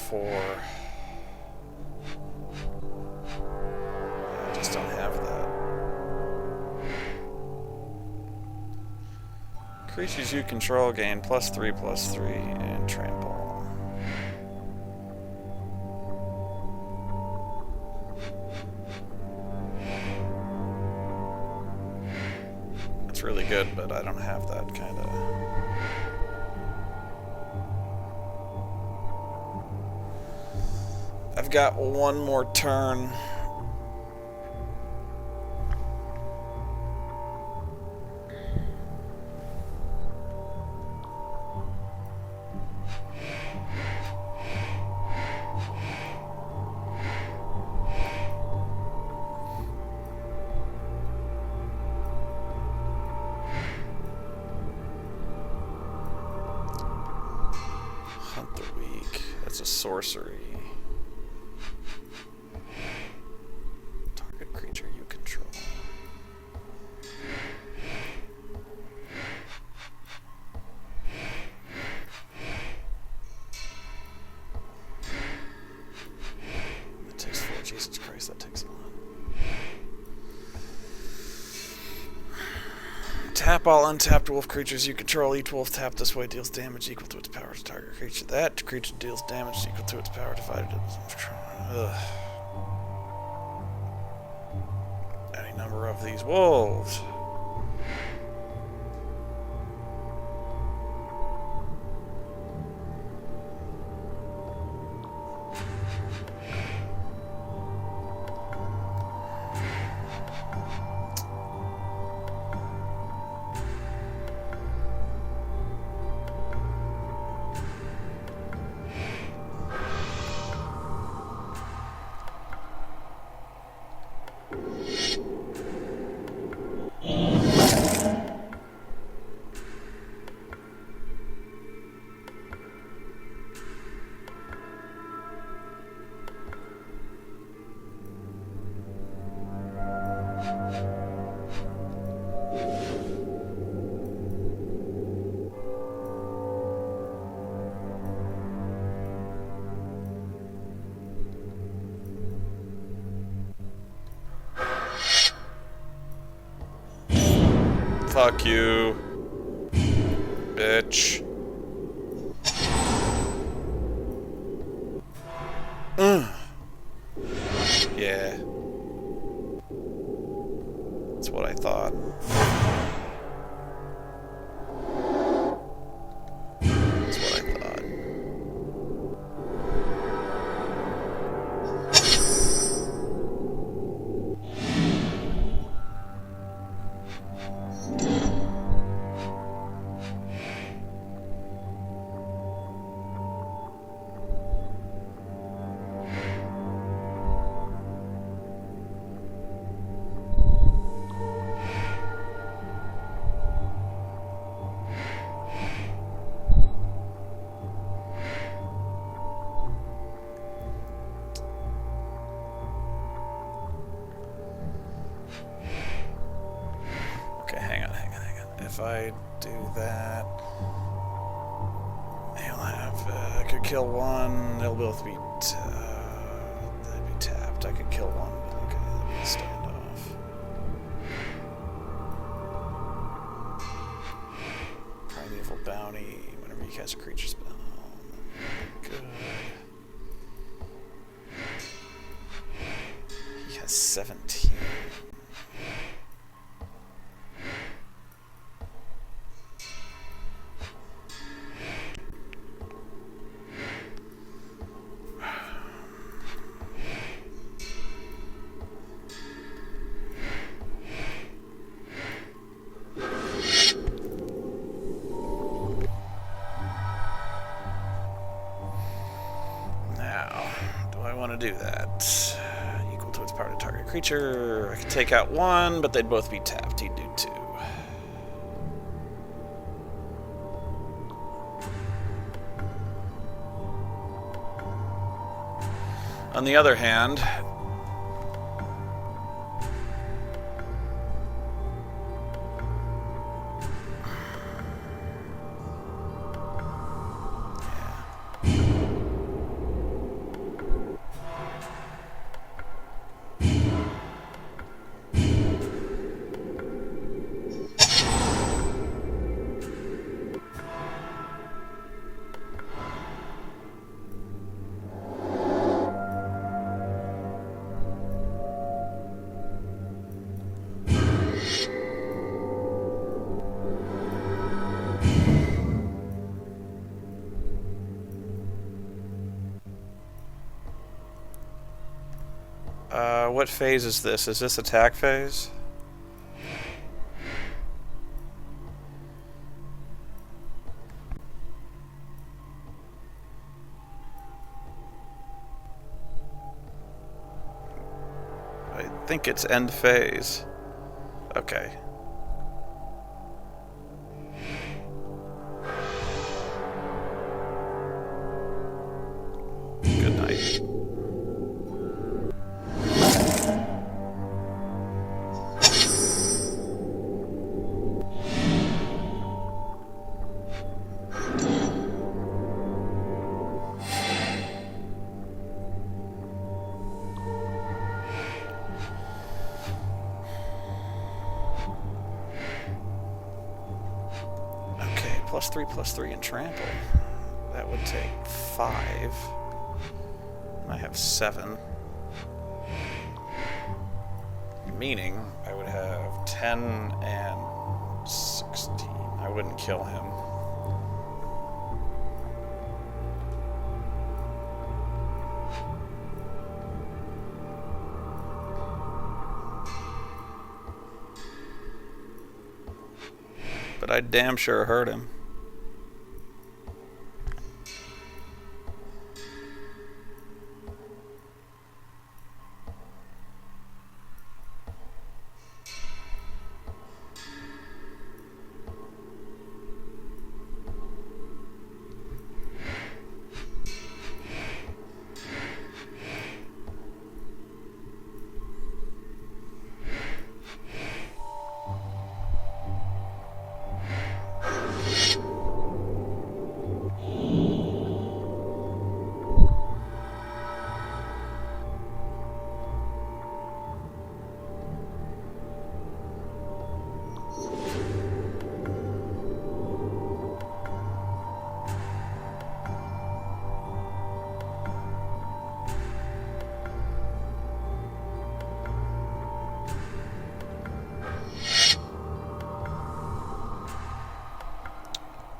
4. I just don't have that. Creatures you control gain +3/+3 and trample. It's really good, but I don't have that kind of. I've got one more turn. Hunt the Weak. That's a sorcery. Target creature you control. That takes 4. Jesus Christ, that takes a lot. Tap all untapped wolf creatures you control. Each wolf tapped this way deals damage equal to its power to target creature. That creature deals damage equal to its power divided. Ugh. Any number of these wolves. Fuck you, bitch. Yeah. That's what I thought. That's what I thought. If I do that, he'll have. I could kill one. They'll both be. They'd be tapped. I could kill one, but okay, that'll be a standoff. Primeval Bounty. Whenever you cast a creature spell. Good. He has 17. Do that. Equal to its power to target creature. I could take out one, but they'd both be tapped. He'd do 2. On the other hand, what phase is this? Is this attack phase? I think it's end phase. Okay. Good night. +3/+3 and trample. That would take 5. I have 7. Meaning I would have 10 and 16. I wouldn't kill him. But I damn sure hurt him.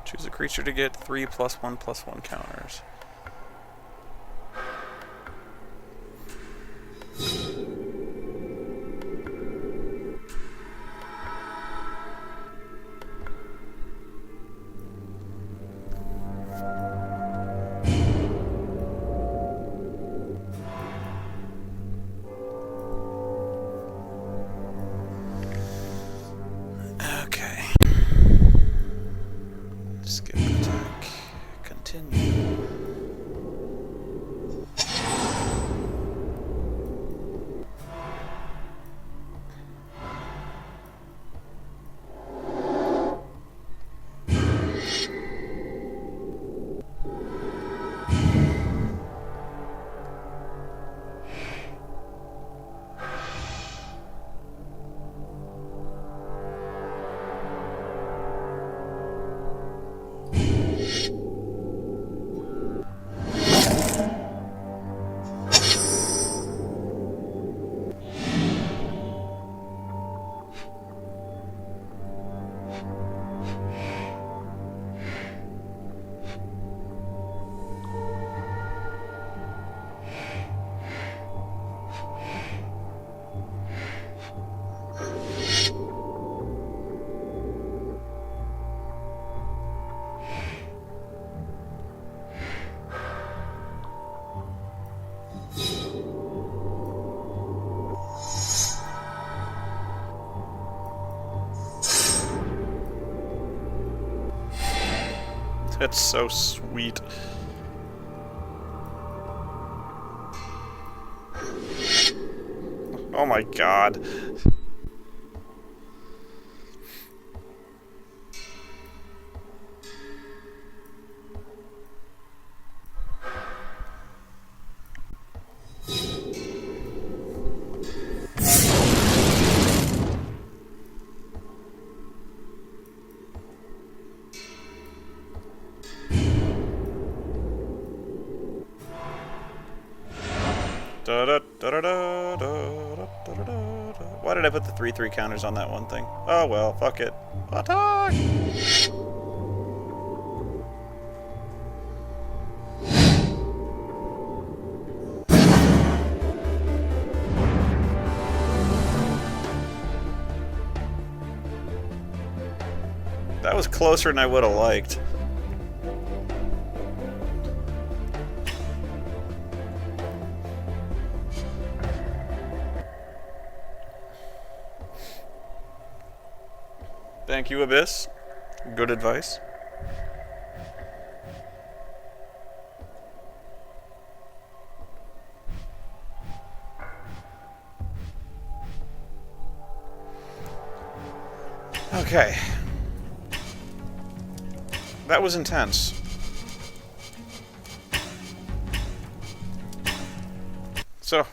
Choose a creature to get 3 +1/+1 counters. That's so sweet. Oh my god. Why did I put the 3/3 counters on that one thing? Oh well, fuck it. Attack! was closer than I would have liked. Thank you, Abyss. Good advice. Okay. That was intense. So...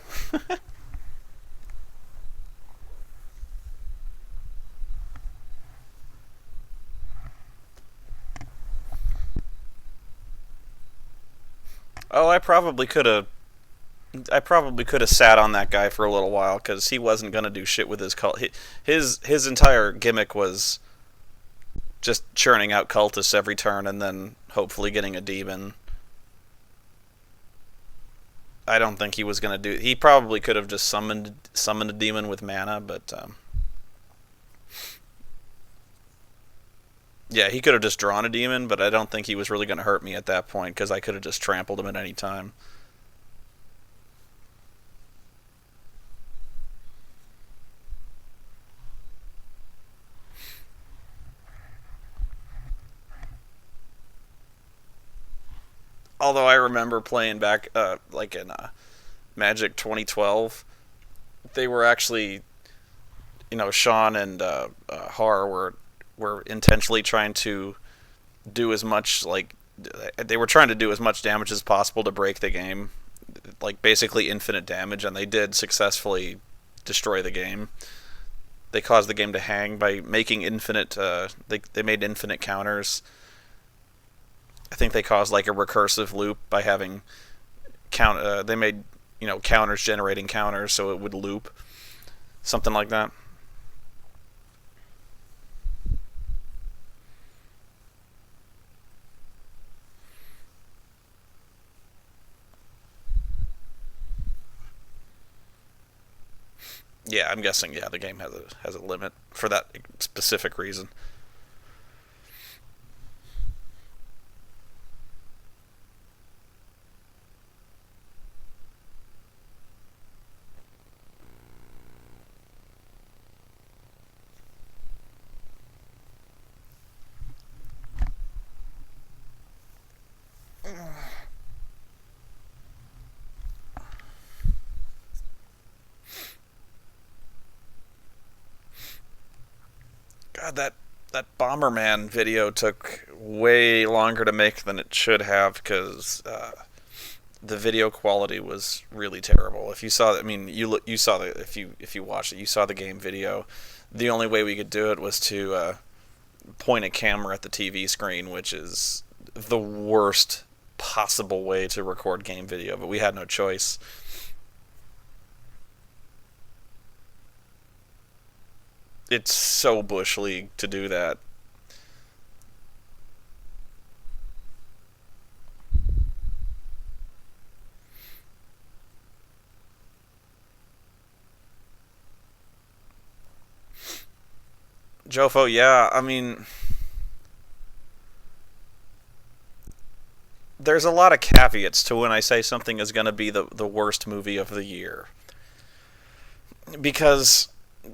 Oh, I probably could have sat on that guy for a little while because he wasn't gonna do shit with his cult. His entire gimmick was just churning out cultists every turn and then hopefully getting a demon. I don't think he was gonna do. He probably could have just summoned a demon with mana, but yeah, he could have just drawn a demon. But I don't think he was really gonna hurt me at that point because I could have just trampled him at any time. Although I remember playing back, like in Magic 2012, they were actually, Sean and Har were intentionally trying to do as much, like, they were trying to do as much damage as possible to break the game, like basically infinite damage, and they did successfully destroy the game. They caused the game to hang by making infinite. They made infinite counters. I think they caused like a recursive loop by having they made counters generating counters, so it would loop, something like that. Yeah, I'm guessing. Yeah, the game has a limit for that specific reason. God, that Bomberman video took way longer to make than it should have because the video quality was really terrible. If you saw, I mean, you saw the if you watched it, you saw the game video. The only way we could do it was to point a camera at the TV screen, which is the worst possible way to record game video. But we had no choice. It's so Bush League to do that. Jofo, yeah, I mean, there's a lot of caveats to when I say something is going to be the worst movie of the year. Because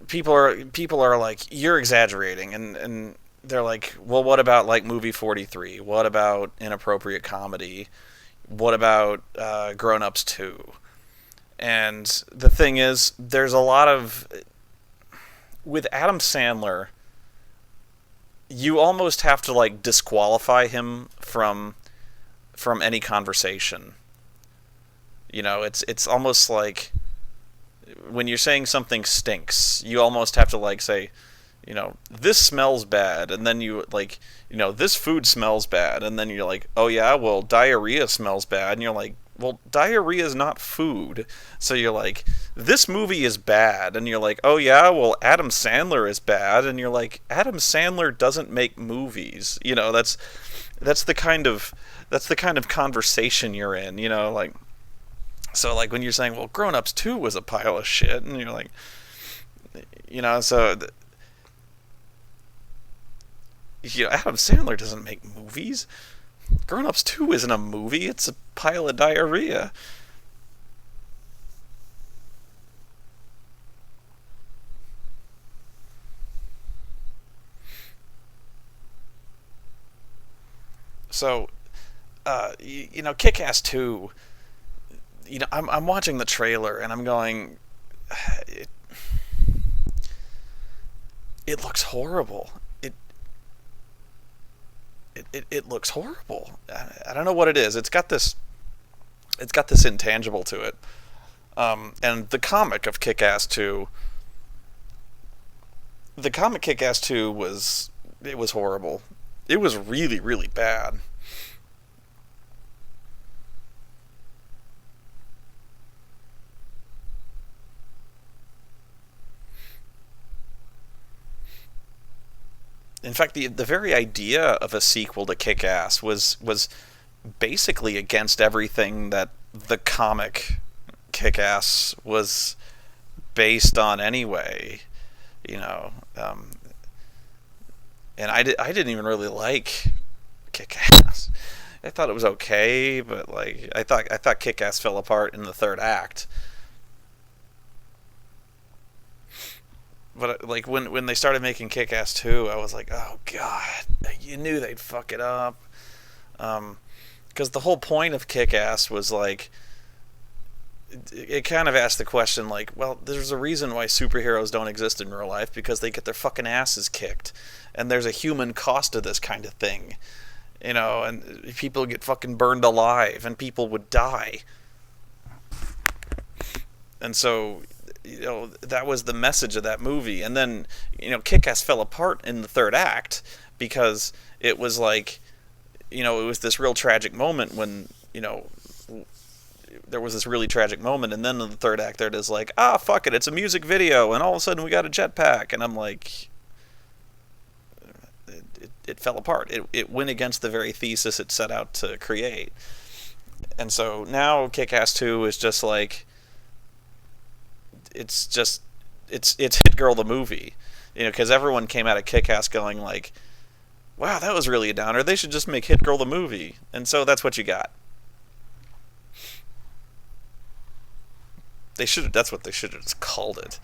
people are like, you're exaggerating, and they're like, well, what about like movie 43? What about inappropriate comedy? What about Grown Ups 2? And the thing is, there's a lot of, with Adam Sandler, you almost have to like disqualify him from any conversation. It's almost like when you're saying something stinks, you almost have to like say, this smells bad, and then you like, this food smells bad, and then you're like, oh yeah, well, diarrhea smells bad, and you're like, well, diarrhea is not food. So you're like, this movie is bad, and you're like, oh yeah, well, Adam Sandler is bad, and you're like, Adam Sandler doesn't make movies. That's the kind of conversation you're in, like. So like when you're saying, well, Grown Ups 2 was a pile of shit, and you're like, so Adam Sandler doesn't make movies. Grown Ups 2 isn't a movie, it's a pile of diarrhea. So, Kick Ass 2, I'm watching the trailer and I'm going, it, it looks horrible. It looks horrible. I don't know what it is. It's got this intangible to it. And the comic of Kick-Ass 2, the comic Kick-Ass 2 was horrible. It was really, really bad. In fact, the very idea of a sequel to Kick-Ass was basically against everything that the comic Kick-Ass was based on anyway. You know, and I didn't even really like Kick-Ass. I thought it was okay, but like I thought Kick-Ass fell apart in the third act. But like when they started making Kick-Ass 2, I was like, oh god, you knew they'd fuck it up. Because the whole point of Kick-Ass was like, it kind of asked the question like, well, there's a reason why superheroes don't exist in real life, because they get their fucking asses kicked, and there's a human cost to this kind of thing, and people get fucking burned alive, and people would die, and so that was the message of that movie. And then Kick-Ass fell apart in the third act because it was like, it was this real tragic moment when there was this really tragic moment, and then in the third act there it is like, fuck it, it's a music video, and all of a sudden we got a jetpack, and I'm like, it fell apart. It went against the very thesis it set out to create. And so now Kick-Ass 2 is just like, it's Hit Girl the movie, because everyone came out of Kick-Ass going like, wow, that was really a downer, they should just make Hit Girl the movie. And so that's what you got. That's what they should have just called it.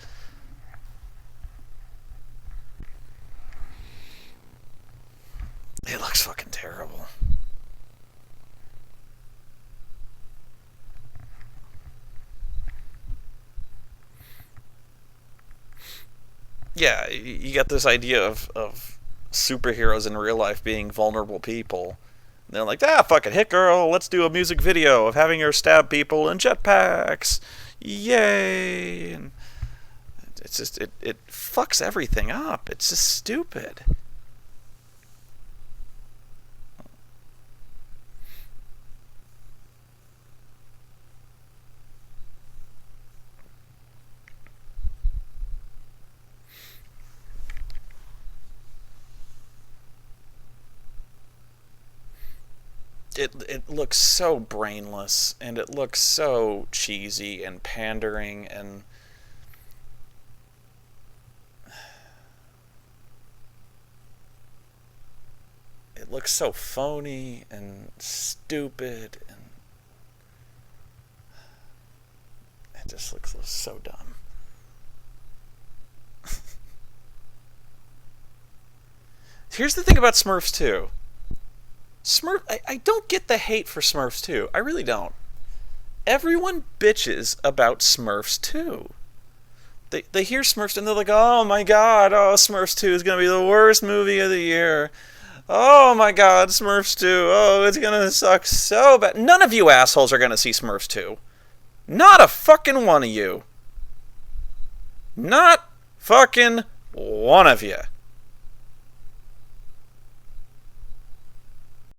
It looks fucking terrible. Yeah, you got this idea of superheroes in real life being vulnerable people. And they're like, fuck it, Hit Girl, let's do a music video of having her stab people in jetpacks. Yay! And it's just, it fucks everything up. It's just stupid. It looks so brainless, and it looks so cheesy and pandering, and it looks so phony and stupid, and it just looks so dumb. Here's the thing about Smurfs 2. I don't get the hate for Smurfs 2. I really don't. Everyone bitches about Smurfs 2. They hear Smurfs and they're like, oh my god, Smurfs 2 is going to be the worst movie of the year. Oh my god, Smurfs 2. Oh, it's going to suck so bad. None of you assholes are going to see Smurfs 2. Not a fucking one of you. Not fucking one of you.